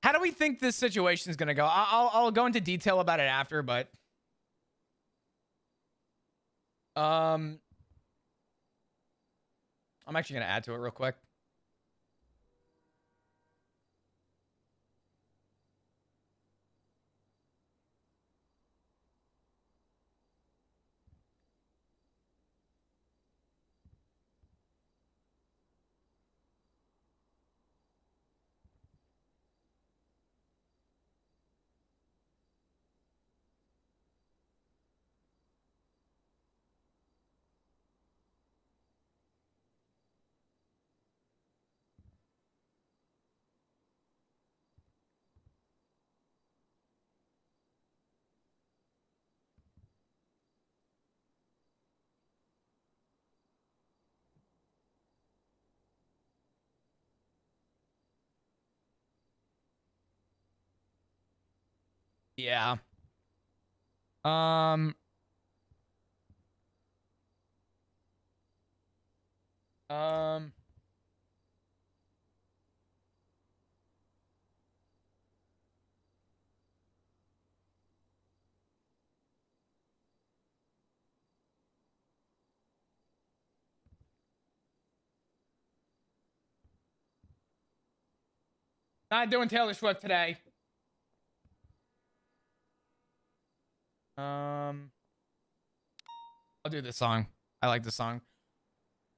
How do we think this situation is going to go? I'll go into detail about it after, but I'm actually going to add to it real quick. Yeah. Um. Um. Not doing Taylor Swift today. I'll do this song. I like this song.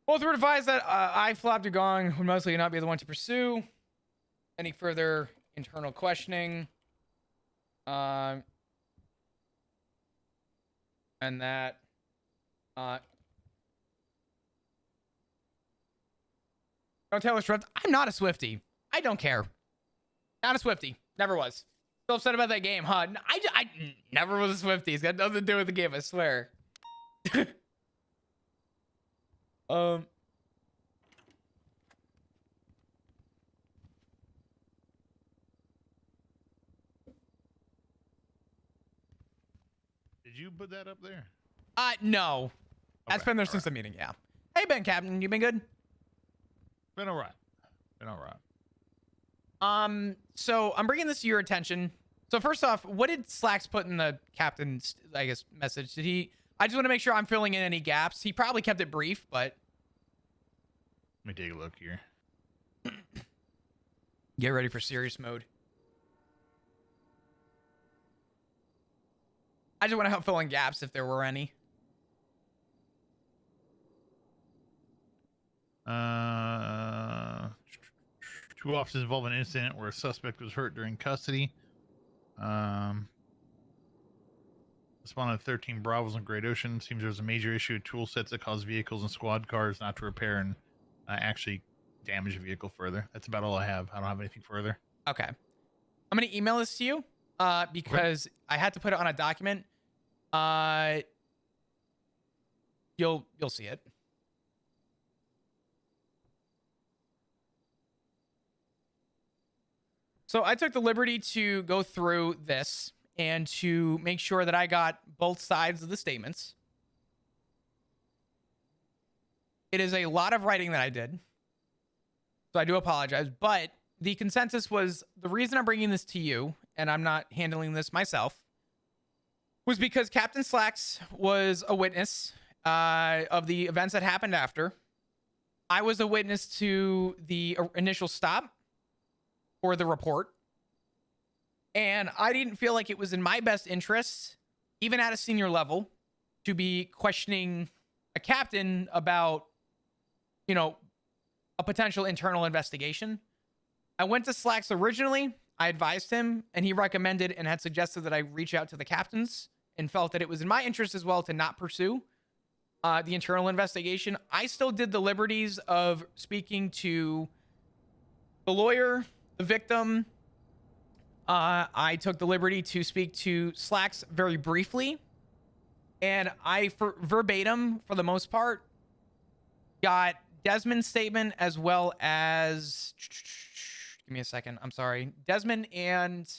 Both were advised that I flopped Dugong would mostly not be the one to pursue any further internal questioning. And that no Taylor Swift. I'm not a Swiftie. I don't care. Not a Swiftie. Never was. Still upset about that game, huh? I never was a Swiftie. It's got nothing to do with the game, I swear. Did you put that up there? No. That's Okay, been there since the meeting, yeah. Hey, Ben Captain, you been good? Been all right. Been all right. So I'm bringing this to your attention. So first off, what did Slacks put in the captain's, I guess, message? Did he? I just want to make sure I'm filling in any gaps. He probably kept it brief, but Let me take a look here. get ready for serious mode. I just want to help fill in gaps if there were any. Two officers involved in an incident where a suspect was hurt during custody. Responded to 13 Bravos in Great Ocean. Seems there was a major issue with tool sets that caused vehicles and squad cars not to repair and actually damage a vehicle further. That's about all I have. I don't have anything further. Okay. I'm going to email this to you because I had to put it on a document. You'll see it. So I took the liberty to go through this and to make sure that I got both sides of the statements. It is a lot of writing that I did, so I do apologize, but the consensus was the reason I'm bringing this to you, and I'm not handling this myself, was because Captain Slacks was a witness of the events that happened after. I was a witness to the initial stop for the report. And I didn't feel like it was in my best interest, even at a senior level, to be questioning a captain about, a potential internal investigation. I went to Slacks originally. I advised him, and he recommended and had suggested that I reach out to the captains and felt that it was in my interest as well to not pursue the internal investigation. I still did the liberties of speaking to the lawyer, the victim. I took the liberty to speak to Slacks very briefly, and I, for verbatim, for the most part, got Desmond's statement as well as, give me a second, I'm sorry, Desmond and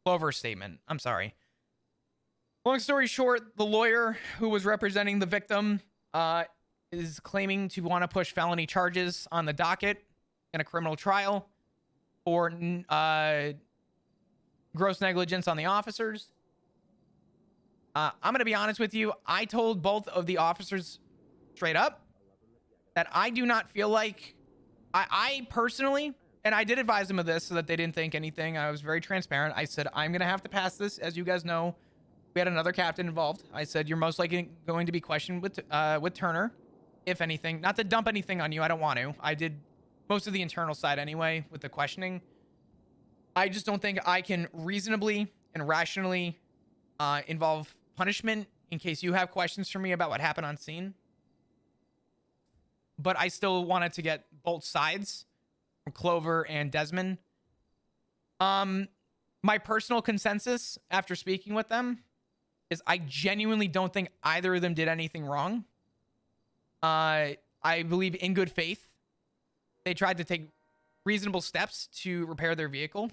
Clover's statement. I'm sorry. Long story short, the lawyer who was representing the victim is claiming to want to push felony charges on the docket in a criminal trial for gross negligence on the officers. I'm going to be honest with you. I told both of the officers straight up that I do not feel like I personally, and I did advise them of this so that they didn't think anything. I was very transparent. I said, I'm going to have to pass this. As you guys know, we had another captain involved. I said, you're most likely going to be questioned with Turner, if anything. Not to dump anything on you. I don't want to. I did most of the internal side anyway with the questioning. I just don't think I can reasonably and rationally involve punishment in case you have questions for me about what happened on scene. But I still wanted to get both sides from Clover and Desmond. My personal consensus after speaking with them is I genuinely don't think either of them did anything wrong. I believe in good faith, they tried to take reasonable steps to repair their vehicle.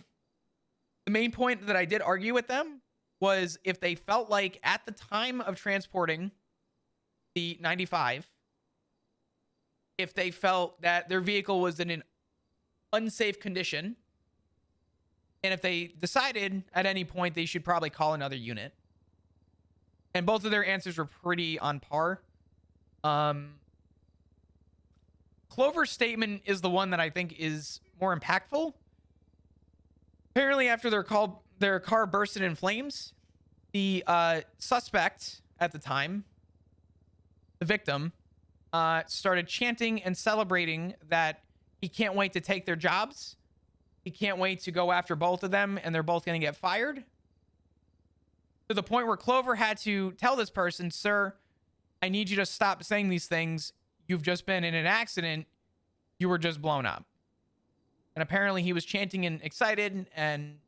The main point that I did argue with them was if they felt like at the time of transporting the 95, if they felt that their vehicle was in an unsafe condition, and if they decided at any point they should probably call another unit. And both of their answers were pretty on par. Clover's statement is the one that I think is more impactful. Apparently, after their car bursted in flames, the suspect at the time, the victim, started chanting and celebrating that he can't wait to take their jobs. He can't wait to go after both of them, and they're both going to get fired. To the point where Clover had to tell this person, sir, I need you to stop saying these things. You've just been in an accident. You were just blown up. And apparently he was chanting and excited. And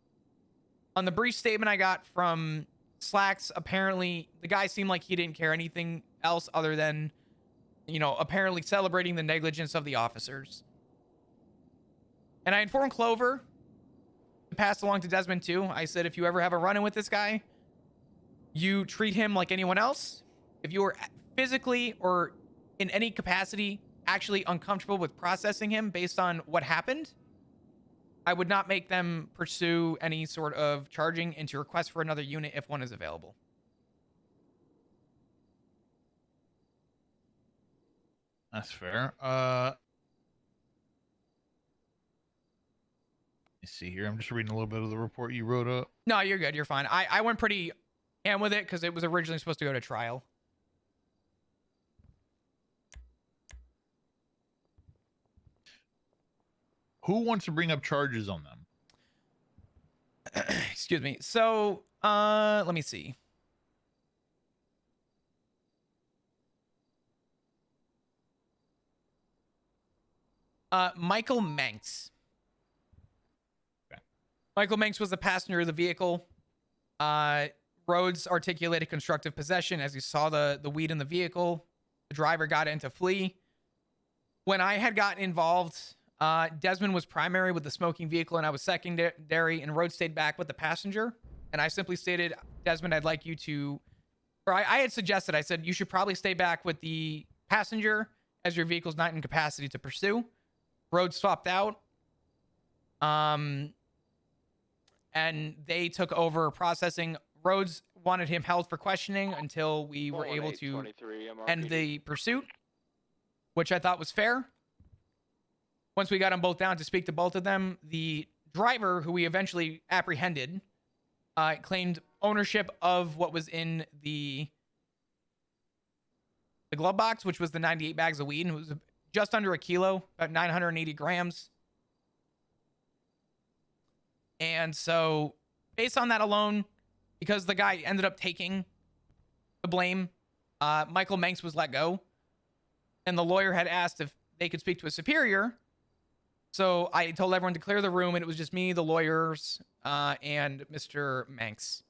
on the brief statement I got from Slacks, apparently the guy seemed like he didn't care anything else other than, apparently celebrating the negligence of the officers. And I informed Clover, passed along to Desmond too. I said, if you ever have a run-in with this guy, you treat him like anyone else. If you are physically or in any capacity actually uncomfortable with processing him based on what happened, I would not make them pursue any sort of charging and to request for another unit if one is available. That's fair. Let's see here. I'm just reading a little bit of the report you wrote up. No, you're good. You're fine. I went pretty ham with it because it was originally supposed to go to trial. Who wants to bring up charges on them? Excuse me. So, let me see. Michael Manx. Okay. Michael Manx was the passenger of the vehicle. Rhodes articulated constructive possession as he saw the weed in the vehicle. The driver got in to flee. When I had gotten involved, Desmond was primary with the smoking vehicle and I was secondary, and Rhodes stayed back with the passenger. And I simply stated, Desmond, I'd like you to, or I had suggested, I said, you should probably stay back with the passenger as your vehicle's not in capacity to pursue. Rhodes swapped out. And they took over processing. Rhodes wanted him held for questioning until we were able to end the pursuit, which I thought was fair. Once we got them both down to speak to both of them, the driver, who we eventually apprehended, claimed ownership of what was in the glove box, which was the 98 bags of weed. And it was just under a kilo, about 980 grams. And so based on that alone, because the guy ended up taking the blame, Michael Manx was let go. And the lawyer had asked if they could speak to a superior. So I told everyone to clear the room, and it was just me, the lawyers, and Mr. Manx.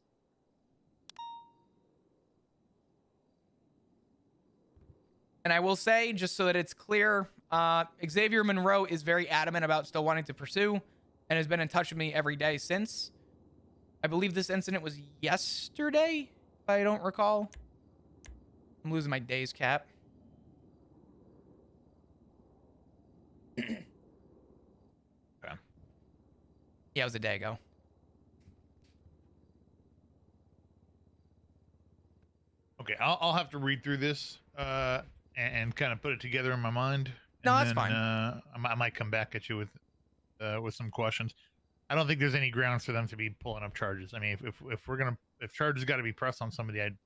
And I will say, just so that it's clear, Xavier Monroe is very adamant about still wanting to pursue and has been in touch with me every day since. I believe this incident was yesterday, if I don't recall. I'm losing my days cap. Yeah, it was a day ago. Okay, I'll have to read through this and kind of put it together in my mind. No, And that's then fine. I might come back at you with some questions. I don't think there's any grounds for them to be pulling up charges. I mean, if we're gonna if charges got to be pressed on somebody, I'm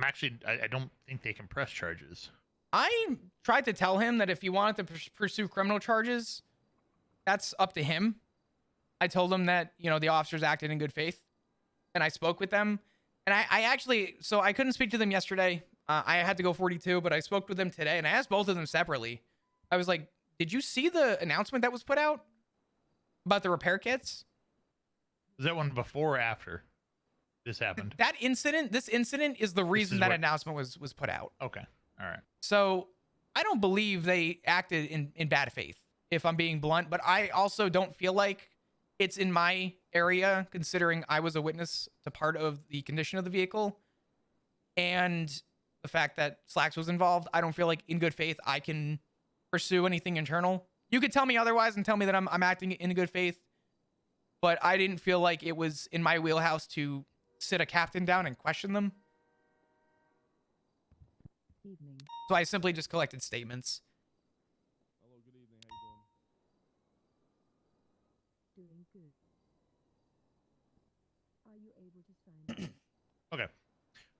actually I don't think they can press charges. I tried to tell him that if he wanted to pursue criminal charges, that's up to him. I told him that, you know, the officers acted in good faith, and I spoke with them. And I actually, so I couldn't speak to them yesterday. I had to go 42, but I spoke with them today, and I asked both of them separately. I was like, did you see the announcement that was put out about the repair kits? Is that one before or after this happened? This incident is the reason that announcement was put out. Okay. All right. So I don't believe they acted in bad faith, if I'm being blunt, but I also don't feel like it's in my area, considering I was a witness to part of the condition of the vehicle and the fact that Slacks was involved. I don't feel like in good faith I can pursue anything internal. You could tell me otherwise and tell me that I'm acting in good faith, but I didn't feel like it was in my wheelhouse to sit a captain down and question them. Evening. So I simply just collected statements. Hello, good evening. How you Doing good. Are you able to sign? Okay.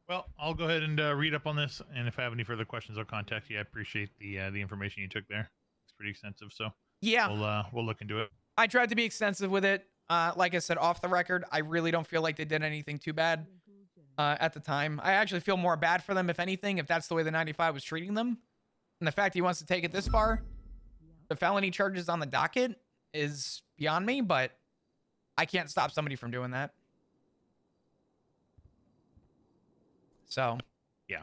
Well, I'll go ahead and read up on this, and if I have any further questions, I'll contact you. I appreciate the information you took there. It's pretty extensive, so Yeah, we'll look into it. I tried to be extensive with it. Like I said, off the record, I really don't feel like they did anything too bad at the time. I actually feel more bad for them, if anything, if that's the way the 95 was treating them. And the fact he wants to take it this far, the felony charges on the docket is beyond me, but I can't stop somebody from doing that. So, Yeah,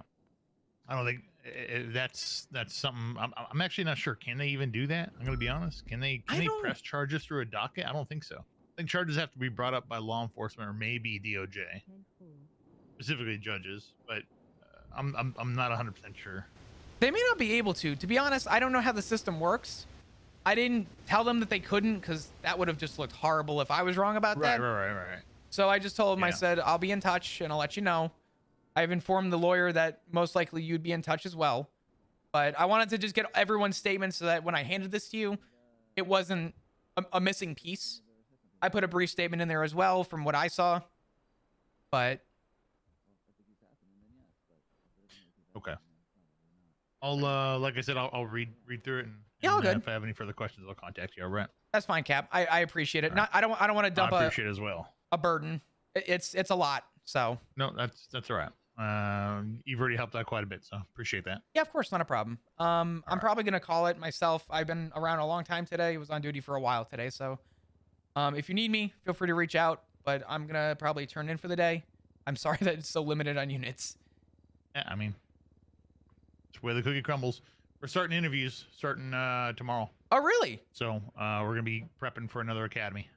I don't think that's something. I'm actually not sure. Can they even do that? I'm gonna be honest. Can they press charges through a docket? I don't think so. I think charges have to be brought up by law enforcement or maybe DOJ, specifically judges. But I'm not 100% sure. they may not be able to. To be honest, I don't know how the system works. I didn't tell them that they couldn't, because that would have just looked horrible if I was wrong about that. Right. So I just told him, I Yeah. said, I'll be in touch and I'll let you know. I've informed the lawyer that most likely you'd be in touch as well. But I wanted to just get everyone's statement so that when I handed this to you, it wasn't a missing piece. I put a brief statement in there as well from what I saw. But Okay. I'll like I said, I'll read through it, and, Yeah, all good. if I have any further questions, I'll contact you. All right. that's fine, Cap. I appreciate it. Not, I don't want to dump I appreciate it as well. a burden. It's a lot. So No, that's all right. You've already helped out quite a bit, so appreciate that. yeah, of course, not a problem. I'm probably gonna call it myself. I've been around a long time today. I was on duty for a while today, so if you need me, feel free to reach out. But I'm gonna probably turn in for the day. I'm sorry that it's so limited on units. Yeah, I mean, it's where the cookie crumbles. We're starting interviews starting tomorrow, Oh, really? so we're gonna be prepping for another academy.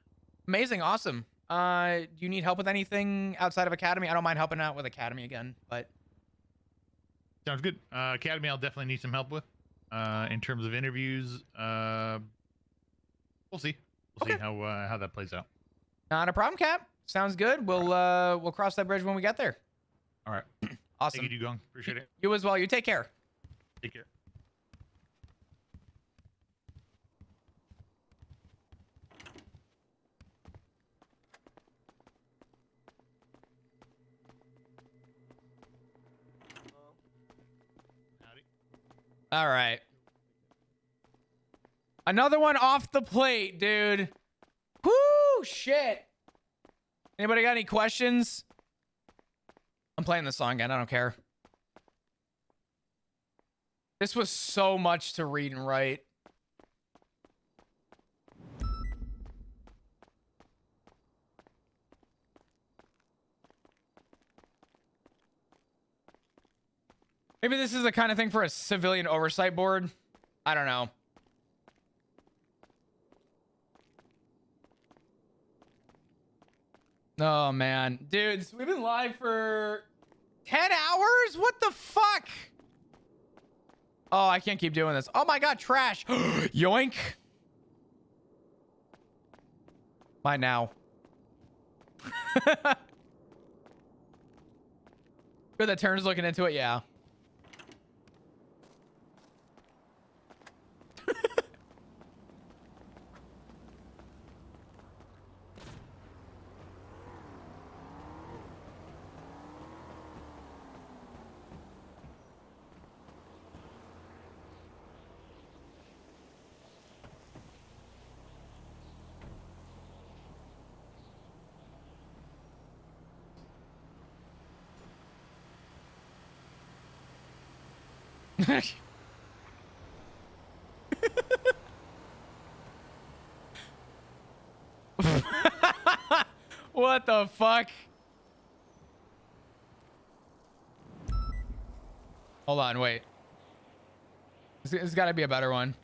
Amazing, awesome. Do you need help with anything outside of academy? I don't mind helping out with academy again, but Sounds good. Academy, I'll definitely need some help with. In terms of interviews, we'll see. We'll see Okay. how that plays out. not a problem, Cap. Sounds good. We'll cross that bridge when we get there. All right. Awesome. Thank you, Dugong. Appreciate it. You as well. You take care. Take care. Howdy. All right. Another one off the plate, dude. Whoo, shit. Anybody got any questions? I'm playing the song again. I don't care. This was so much to read and write. Maybe this is the kind of thing for a civilian oversight board. I don't know. Oh, man. Dudes, we've been live for 10 hours? What the fuck? Oh, I can't keep doing this. Oh my God, trash. Yoink. Bye now. Good that Turner's looking into it, yeah. What the fuck? Hold on, wait. There's got to be a better one.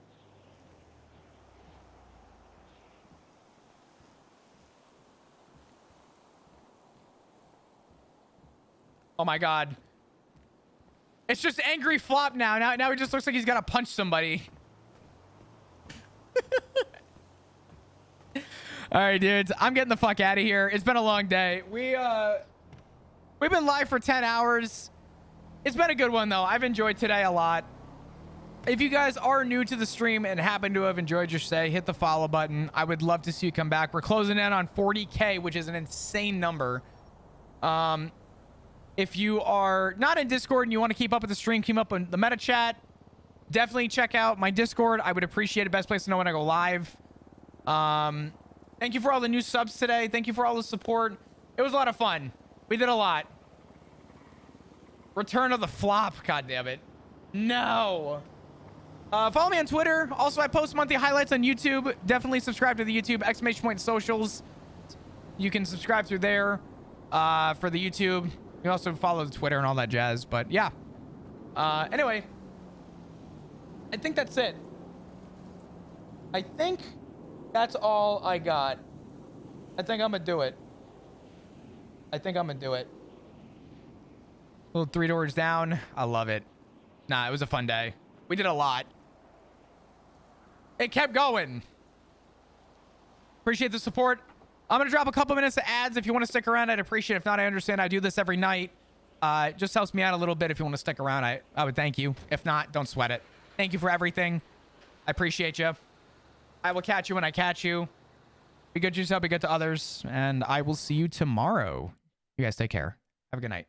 Oh my God. It's just angry flop now. Now he just looks like he's got to punch somebody. All right, dudes. I'm getting the fuck out of here. It's been a long day. We've been live for 10 hours. It's been a good one, though. I've enjoyed today a lot. If you guys are new to the stream and happen to have enjoyed your stay, hit the follow button. I would love to see you come back. We're closing in on 40K, which is an insane number. If you are not in Discord and you want to keep up with the stream, keep up on the meta chat, definitely check out my Discord. I would appreciate it. Best place to know when I go live. Thank you for all the new subs today. Thank you for all the support. It was a lot of fun. We did a lot. Return of the flop. God damn it. No. Follow me on Twitter. Also, I post monthly highlights on YouTube. Definitely subscribe to the YouTube ! Socials. You can subscribe through there for the YouTube. You can also follow the Twitter and all that jazz. But yeah. Anyway, I think that's it. I think that's all I got. I think I'm gonna do it. Little 3 doors down. I love it. Nah, it was a fun day. We did a lot. It kept going. Appreciate the support. I'm gonna drop a couple minutes of ads. If you want to stick around, I'd appreciate it. If not, I understand. I do this every night. It just helps me out a little bit. If you want to stick around, I would thank you. If not, don't sweat it. Thank you for everything. I appreciate you. I will catch you when I catch you. Be good to yourself, be good to others, and I will see you tomorrow. You guys take care. Have a good night.